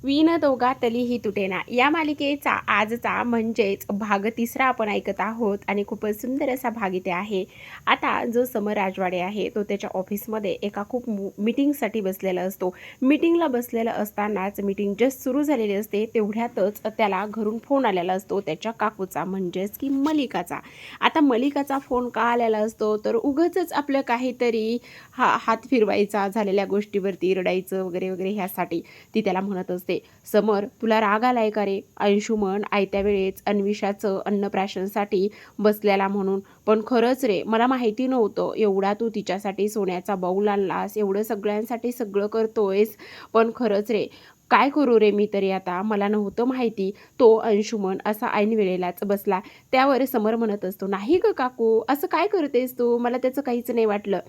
विण दोघातलीही तुटेना या मालिकेचा आजचा म्हणजेच भाग 3 आपण ऐकत आहोत आणि खूपच सुंदर असा भाग इथे आहे. आता जो समर राजवाडे आहे तो त्याच्या ऑफिसमध्ये एका खूप मीटिंगसाठी बसलेला असतो. मीटिंगला बसलेला असतानाच मीटिंग जस्ट सुरू झालेली असते तेवढ्यातच त्याला घरून फोन आलेला असतो त्याच्या काकूचा म्हणजेच की मलिकाचा. आता मलिकाचा फोन का आलेला असतो तर उगाचच आपलं काहीतरी हात फिरवायचा झालेल्या गोष्टीवरती रडायचं वगैरे वगैरे ह्यासाठी ती त्याला म्हणत असते, समर तुला राग आलाय का रे? अंशुमन आयत्या वेळेस अन्विषाचं अन्नप्राशनसाठी बसलेला म्हणून. पण खरंच रे मला माहिती नव्हतं एवढा तू तिच्यासाठी सोन्याचा बाऊल आणलास, एवढं सगळ्यांसाठी सगळं करतोयस. पण खरंच रे काय करू रे मी तरी आता, मला नव्हतं माहिती तो अंशुमन असा ऐन वेळेलाच बसला. त्यावर समर म्हणत असतो, नाही ग काकू असं काय करतेस तू, मला त्याचं काहीच नाही वाटलं.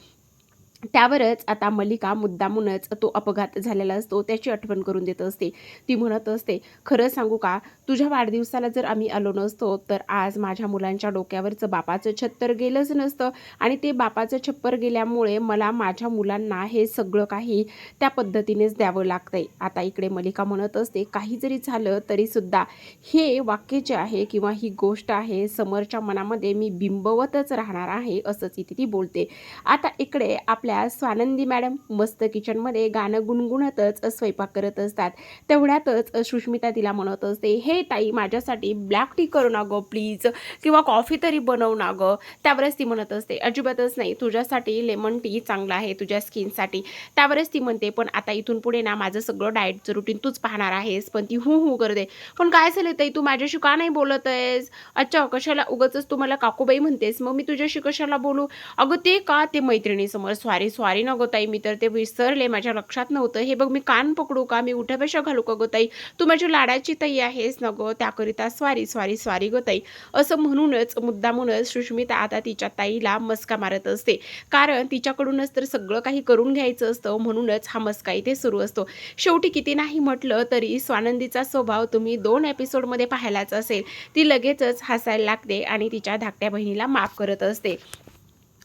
त्यावरच आता मल्लिका मुद्दामूनच तो अपघात झालेला असतो त्याची आठवण करून देत असते. ती म्हणत असते, खरं सांगू का, तुझ्या वाढदिवसाला जर आम्ही आलो नसतो तर आज माझ्या मुलांच्या डोक्यावरचं बापाचं छप्पर गेलंच नसतं आणि ते बापाचं छप्पर गेल्यामुळे मला माझ्या मुलांना हे सगळं काही त्या पद्धतीनेच द्यावं लागतंय. आता इकडे मल्लिका म्हणत असते, काही जरी झालं तरीसुद्धा हे वाक्य जे आहे किंवा ही गोष्ट आहे समरच्या मनामध्ये मी बिंबवतच राहणार आहे असंच इथे ती बोलते. आता इकडे आपल्या स्वानंदी मॅडम मस्त किचनमध्ये गाणं गुणगुणतच स्वयंपाक करत असतात. तेवढ्यातच सुष्मिता तिला म्हणत असते, हे ताई माझ्यासाठी ब्लॅक टी करू ना गं प्लीज, किंवा कॉफी तरी बनव ना गं. त्यावरच ती म्हणत असते, अजिबातच नाही, तुझ्यासाठी लेमन टी चांगला आहे तुझ्या स्किनसाठी. त्यावरच ती म्हणते, पण आता इथून पुढे ना माझं सगळं डाएटचं रुटीन तूच पाहणार आहेस. पण ती हू करते, पण काय झालं ताई तू माझ्याशी का नाही बोलत आहेस? अच्छा कशाला उगाचच तू मला काकूबाई म्हणतेस, मग मी तुझ्याशी कशाला बोलू? अगं ते का, ते मैत्रिणीसमोर सॉरी सॉरी ना गं ताई, मी तर ते विसरले, माझ्या लक्षात नव्हतं. हे बघ मी कान पकडू का, मी उठाबशा घालू का गं ताई, तू माझी लाडाची ताई आहेस ना गं, त्याकरिता सॉरी सॉरी सॉरी गं ताई. असं म्हणूनच मुद्दामूनच सुष्मिता आता तिच्या ताईला मस्का मारत असते. कारण तिच्याकडूनच तर सगळं काही करून घ्यायचं असतं म्हणूनच हा मस्का इथे सुरू असतो. शेवटी किती नाही म्हटलं तरी स्वानंदीचा स्वभाव तुम्ही 2 एपिसोडमध्ये पाहायलाच असेल. ती लगेचच हसायला लागते आणि तिच्या धाकट्या बहिणीला माफ करत असते.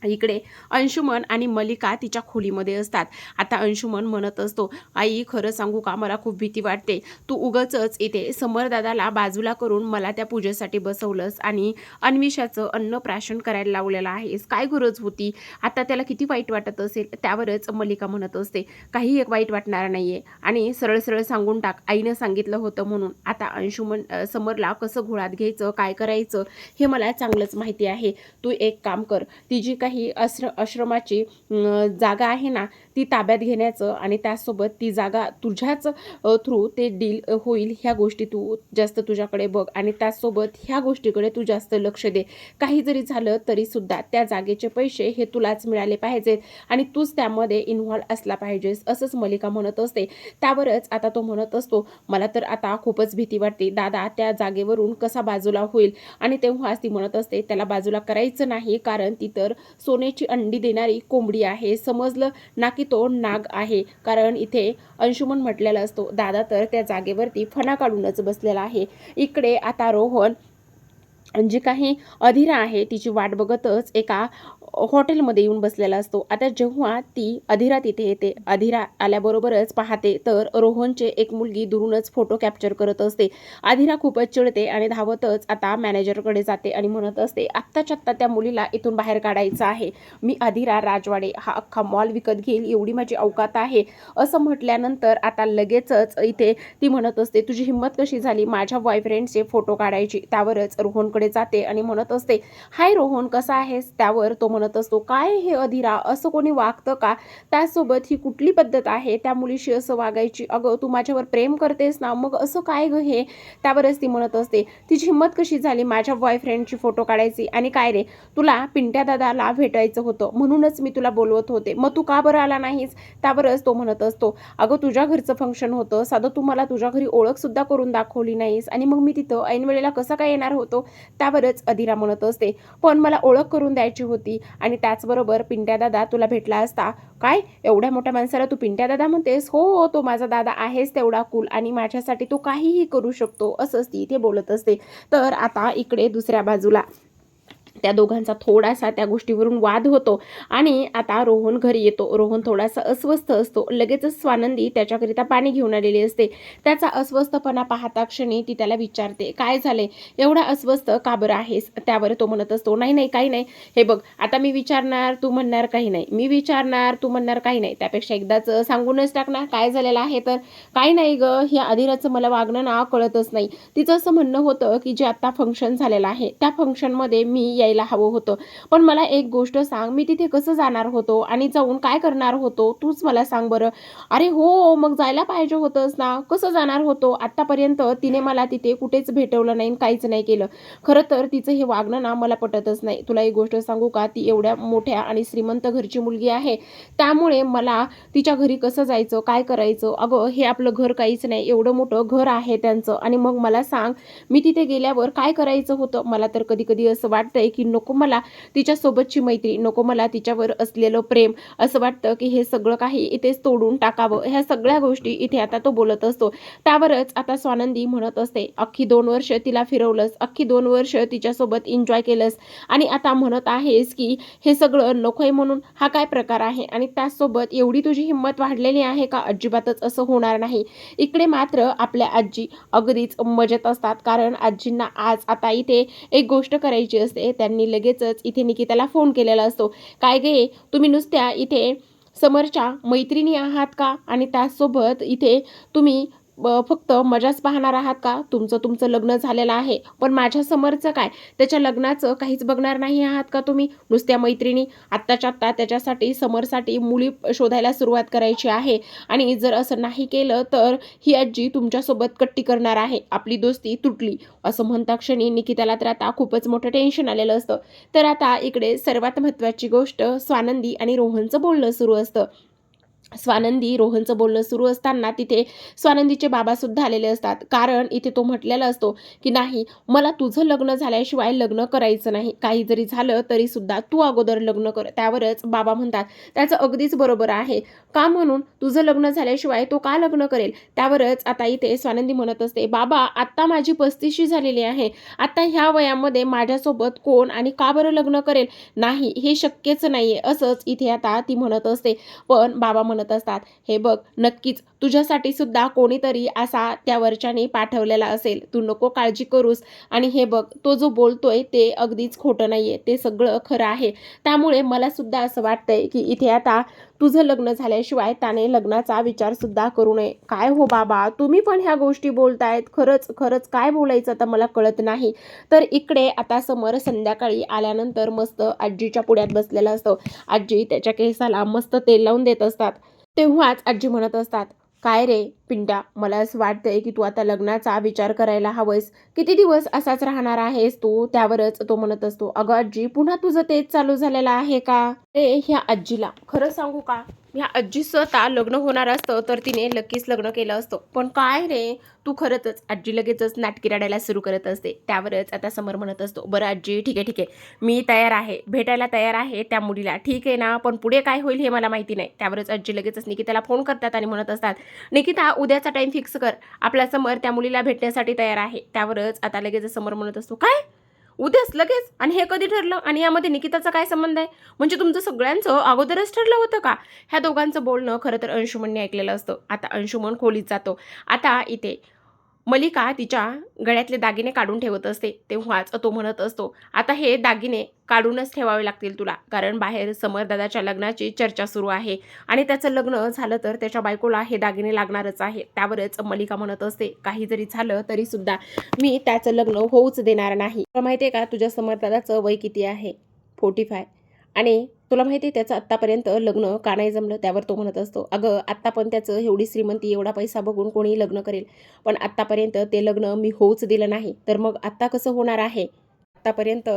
इकडे अंशुमन आणि मल्लिका तिच्या खोलीमध्ये असतात. आता अंशुमन म्हणत असतो, आई खरं सांगू का, मला खूप भीती वाटते. तू उगाचच इथे समरदादाला बाजूला करून मला त्या पूजेसाठी बसवलंस आणि अन्विषाचं अन्नप्राशन करायला लावलेलं आहेस. काय गरज होती? आता त्याला किती वाईट वाटत असेल. त्यावरच मल्लिका म्हणत असते, काही एक वाईट वाटणार नाहीये आणि सरळ सरळ सांगून टाक, आईनं सांगितलं होतं म्हणून. आता अंशुमन समरला कसं घोळात घ्यायचं, काय करायचं हे मला चांगलंच माहिती आहे. तू एक काम कर, ती जी काही आश्रमाची जागा आहे ना ती ताब्यात घेण्याचं आणि त्यासोबत ती जागा तुझ्याच थ्रू ते डील होईल ह्या गोष्टी तू जास्त तुझ्याकडे बघ आणि त्यासोबत ह्या गोष्टीकडे तू जास्त लक्ष दे. काही जरी झालं तरीसुद्धा त्या जागेचे पैसे हे तुलाच मिळाले पाहिजेत आणि तूच त्यामध्ये इन्व्हॉल्व असला पाहिजेस असंच मल्लिका म्हणत असते. त्यावरच आता तो म्हणत असतो, मला तर आता खूपच भीती वाटते, दादा त्या जागेवरून कसा बाजूला होईल. आणि तेव्हाच ती म्हणत असते, त्याला बाजूला करायचं नाही कारण ती तर सोन्याची अंडी देणारी कोंबडी आहे, समजलं ना, की तो नाग आहे. कारण इथे अंशुमन म्हटलेला असतो, दादा तर त्या जागेवरती फणा काढूनच बसलेला आहे. इकडे आता रोहन जी काही अधिरा आहे तिची वाट बघतच एका हॉटेलमध्ये येऊन बसलेला असतो. आता जेव्हा ती अधिरा तिथे येते, अधिरा आल्याबरोबरच पाहते तर रोहनचे एक मुलगी दुरूनच फोटो कॅप्चर करत असते. अधिरा खूपच चिडते आणि धावतच आता मॅनेजरकडे जाते आणि म्हणत असते, आत्ताच्या आत्ता त्या मुलीला इथून बाहेर काढायचं आहे. मी अधिरा राजवाडे हा अख्खा मॉल विकत घेईल एवढी माझी अवकात आहे. असं म्हटल्यानंतर आता लगेचच इथे ती म्हणत असते, तुझी हिंमत कशी झाली माझ्या बॉयफ्रेंडचे फोटो काढायची. त्यावरच रोहनकडे जाते आणि म्हणत असते, हाय रोहन कसा आहेस. त्यावर तो म्हणत असतो, काय हे अधिरा, असं कोणी वागतं का? त्यासोबत ही कुठली पद्धत आहे त्या मुलीशी असं वागायची? अगं तू माझ्यावर प्रेम करतेस ना, मग असं काय ग हे? त्यावरच ती म्हणत असते, तिची हिंमत कशी झाली माझ्या बॉयफ्रेंडची फोटो काढायची. आणि काय रे, तुला पिंट्या दादाला भेटायचं होतं म्हणूनच मी तुला बोलवत होते, मग तू का बरं आला नाहीस? त्यावरच तो म्हणत असतो, अगं तुझ्या घरचं फंक्शन होतं, साधं तू मला तुझ्या घरी ओळख सुद्धा करून दाखवली नाहीस आणि मग मी तिथं ऐन वेळेला कसा काय येणार होतो. त्यावरच अधिरा म्हणत असते, पण मला ओळख करून द्यायची होती आणि त्याचबरोबर पिंट्या दादा तुला भेटला असता. काय एवढ्या मोठ्या माणसाला तू पिंट्या दादा म्हणतेस? हो हो, तो माझा दादा आहेच तेवढा कूल आणि माझ्यासाठी तो काहीही करू शकतो असंच ती इथे बोलत असते. तर आता इकडे दुसऱ्या बाजूला त्या दोघांचा थोडासा त्या गोष्टीवरून वाद होतो आणि आता रोहन घरी येतो. रोहन थोडासा अस्वस्थ असतो. लगेचच स्वानंदी त्याच्याकरिता पाणी घेऊन आलेली असते. त्याचा अस्वस्थपणा पाहता क्षणी ती त्याला विचारते, काय झाले, एवढा अस्वस्थ का बरं आहेस? त्यावर तो म्हणत असतो, नाही नाही काही नाही, हे बघ आता मी विचारणार तू म्हणणार काही नाही, मी विचारणार तू म्हणणार काही नाही, त्यापेक्षा एकदाच सांगूनच टाक ना काय झालेलं आहे. तर काही नाही ग, हे अधिराचं मला वागणं ना कळतच नाही. तिचं असं म्हणणं होतं की जे आता फंक्शन झालेलं आहे त्या फंक्शनमध्ये मी यायला हवं होतं, पण मला एक गोष्ट सांग, मी तिथे कसं जाणार होतो आणि जाऊन काय करणार होतो तूच मला सांग बरं. अरे हो, मग जायला पाहिजे होतंस ना, कसं जाणार होतो? आत्तापर्यंत तिने मला तिथे कुठेच भेटवलं नाही, काहीच नाही केलं. खरं तर तिचं हे वागणं ना मला पटतच नाही. तुला एक गोष्ट सांगू का, ती एवढ्या मोठ्या आणि श्रीमंत घरची मुलगी आहे, त्यामुळे मला तिच्या घरी कसं जायचं, काय करायचं? अगं हे आपलं घर काहीच नाही, एवढं मोठं घर आहे त्यांचं, आणि मग मला सांग मी तिथे गेल्यावर काय करायचं होतं? मला तर कधी कधी असं वाटतंय की नको मला तिच्यासोबतची मैत्री, नको मला तिच्यावर असलेलं प्रेम, असं वाटतं की हे सगळं काही इथेच तोडून टाकावं. ह्या सगळ्या गोष्टी इथे आता तो बोलत असतो. त्यावरच आता स्वानंदी म्हणत असते, अख्खी 2 वर्ष तिला फिरवलंस, अख्खी 2 वर्ष तिच्यासोबत एन्जॉय केलंस, आणि आता म्हणत आहेस की हे सगळं नकोय म्हणून? हा काय प्रकार आहे? आणि त्याचसोबत एवढी तुझी हिंमत वाढलेली आहे का? अजिबातच असं होणार नाही. इकडे मात्र आपल्या आजी अगदीच मजेत असतात, कारण आजींना आज आता इथे एक गोष्ट करायची असते. त्यांनी लगेचच इथे निकिताला फोन केलेला असतो. काय गे, तुम्ही नुसत्या इथे समरच्या मैत्रिणी आहात का? आणि त्याचसोबत इथे तुम्ही फक्त मजाच पाहणार आहात का? तुमचं तुमचं लग्न झालेलं आहे, पण माझ्या समरचं काय? त्याच्या लग्नाचं काहीच बघणार नाही आहात का तुम्ही? नुसत्या मैत्रिणी. आत्ताच्या आत्ता त्याच्यासाठी, समरसाठी मुली शोधायला सुरुवात करायची आहे, आणि जर असं नाही केलं तर ही आजी तुमच्यासोबत कट्टी करणार आहे. आपली दोस्ती तुटली. असं म्हणता क्षणी निकिताला तर आता खूपच मोठं टेन्शन आलेलं असतं. तर आता इकडे सर्वात महत्त्वाची गोष्ट, स्वानंदी आणि रोहनचं बोलणं सुरू असतं. स्वानंदी रोहनचं बोलणं सुरू असताना तिथे स्वानंदीचे बाबा सुद्धा आलेले असतात, कारण इथे तो म्हटलेला असतो की नाही, मला तुझं लग्न झाल्याशिवाय लग्न करायचं नाही, काही जरी झालं तरी सुद्धा तू अगोदर लग्न कर. त्यावरच बाबा म्हणतात, त्याचं अगदीच बरोबर आहे, का म्हणून तुझं लग्न झाल्याशिवाय तो का लग्न करेल? त्यावरच आता इथे स्वानंदी म्हणत असते, बाबा आत्ता माझी 35शी झालेली आहे, आता ह्या वयामध्ये माझ्यासोबत कोण आणि का बरं लग्न करेल? नाही, हे शक्यच नाहीये, असंच इथे आता ती म्हणत असते. पण बाबा म्हणत असतात, हे बघ नक्कीच तुझ्यासाठी सुद्धा कोणीतरी असा त्या वरच्याने पाठवलेला असेल, तू नको काळजी करूस. आणि हे बघ, तो जो बोलतोय ते अगदीच खोटं नाहीये, ते सगळं खरं आहे. त्यामुळे मला सुद्धा असं वाटतंय की इथे आता तुझं लग्न झाल्याशिवाय त्याने लग्नाचा विचार सुद्धा करू नये. काय हो बाबा, तुम्ही पण ह्या गोष्टी बोलतायत, खरंच खरंच काय बोलायचं आता मला कळत नाही. तर इकडे आता समर संध्याकाळी आल्यानंतर मस्त आजीच्या पुढ्यात बसलेला असतो. आजी त्याच्या केसाला मस्त तेल लावून देत असतात. तेव्हाच आजी म्हणत असतात, काय रे पिंट्या, मला असं वाटतंय की तू आता लग्नाचा विचार करायला हवंस. किती दिवस असाच राहणार आहेस तू? त्यावरच तो म्हणत असतो, अगं आजी, पुन्हा तुझं तेच चालू झालेलं आहे का? ह्या आजीला खरं सांगू का, ह्या आजीचं आता लग्न होणार असतं तर तिने नक्कीच लग्न केलं असतं, पण काय रे तू खरंच. आजी लगेचच नाटकी रडायला सुरू करत असते. त्यावरच आता समर म्हणत असतो, बरं आजी, ठीक आहे ठीक आहे, मी तयार आहे, भेटायला तयार आहे त्या मुलीला, ठीक आहे ना, पण पुढे काय होईल हे मला माहिती नाही. त्यावरच आजी लगेचच निकिताला फोन करतात आणि म्हणत असतात, निकिता उद्याचा टाइम फिक्स कर, आपला समर त्या मुलीला भेटण्यासाठी तयार आहे. त्यावरच आता लगेच समर म्हणत असतो, काय उद्याच लगेच? आणि हे कधी ठरलं? आणि यामध्ये निकिताचा काय संबंध आहे? म्हणजे तुमचं सगळ्यांचं अगोदरच ठरलं होतं का? ह्या दोघांचं बोलणं खरं तर अंशुमनने ऐकलेलं असतं. आता अंशुमन खोलीत जातो. आता इथे मलिका तिच्या गळ्यातले दागिने काढून ठेवत असते. तेव्हाच तो म्हणत असतो, आता हे दागिने काढूनच ठेवावे लागतील तुला, कारण बाहेर समरदादाच्या लग्नाची चर्चा सुरू आहे, आणि त्याचं लग्न झालं तर त्याच्या बायकोला हे दागिने लागणारच आहे. त्यावरच मलिका म्हणत असते, काही जरी झालं तरी सुद्धा मी त्याचं लग्न होऊच देणार नाही. तुला माहिती आहे का तुझ्या समरदादाचं वय किती आहे? 45. आणि तुला माहिती आहे त्याचं आत्तापर्यंत लग्न का नाही जमलं? त्यावर तो म्हणत असतो, अगं आत्ता पण त्याचं एवढी श्रीमंती, एवढा पैसा बघून कोणी लग्न करेल, पण आत्तापर्यंत ते लग्न मी होऊच दिलं नाही, तर मग आत्ता कसं होणार आहे? आत्तापर्यंत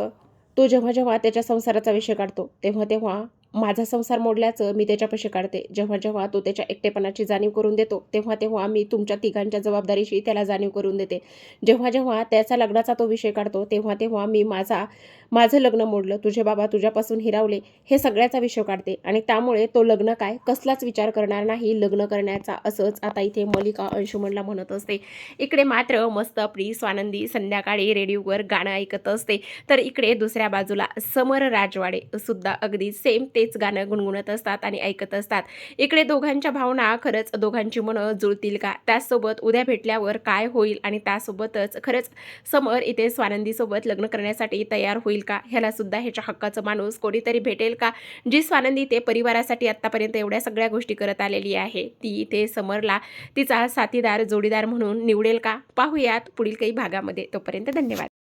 तो जेव्हा जेव्हा त्याच्या संसाराचा विषय काढतो तेव्हा तेव्हा माझा संसार मोडल्याचं मी त्याच्यापाशी काढते. जेव्हा जेव्हा तो त्याच्या एकटेपणाची जाणीव करून देतो, तेव्हा तेव्हा मी तुमच्या तिघांच्या जबाबदारीची त्याला जाणीव करून देते. जेव्हा जेव्हा त्याचा लग्नाचा तो विषय काढतो, तेव्हा तेव्हा मी माझं लग्न मोडलं, तुझे बाबा तुझ्यापासून हिरावले, हे सगळ्याचा विषय काढते आणि त्यामुळे तो लग्न काय कसलाच विचार करणार नाही लग्न करण्याचा, असंच आता इथे मल्लिका अंशुमनला म्हणत असते. इकडे मात्र मस्त आपली स्वानंदी संध्याकाळी रेडिओवर गाणं ऐकत असते. तर इकडे दुसऱ्या बाजूला समर राजवाडे सुद्धा अगदी सेम तेच गाणं गुणगुणत असतात आणि ऐकत असतात. इकडे दोघांच्या भावना खरंच दोघांची मनं जुळतील का, त्यासोबत उद्या भेटल्यावर काय होईल आणि त्यासोबतच खरंच समर इथे स्वानंदीसोबत लग्न करण्यासाठी तयार होईल का, ह्याला सुद्धा ह्याच्या हक्काचं माणूस कोणीतरी भेटेल का. जी स्वानंदी ते परिवारासाठी आत्तापर्यंत एवढ्या सगळ्या गोष्टी करत आलेली आहे, ती इथे समरला तिचा साथीदार जोडीदार म्हणून निवडेल का, पाहूयात पुढील काही भागामध्ये. तोपर्यंत धन्यवाद.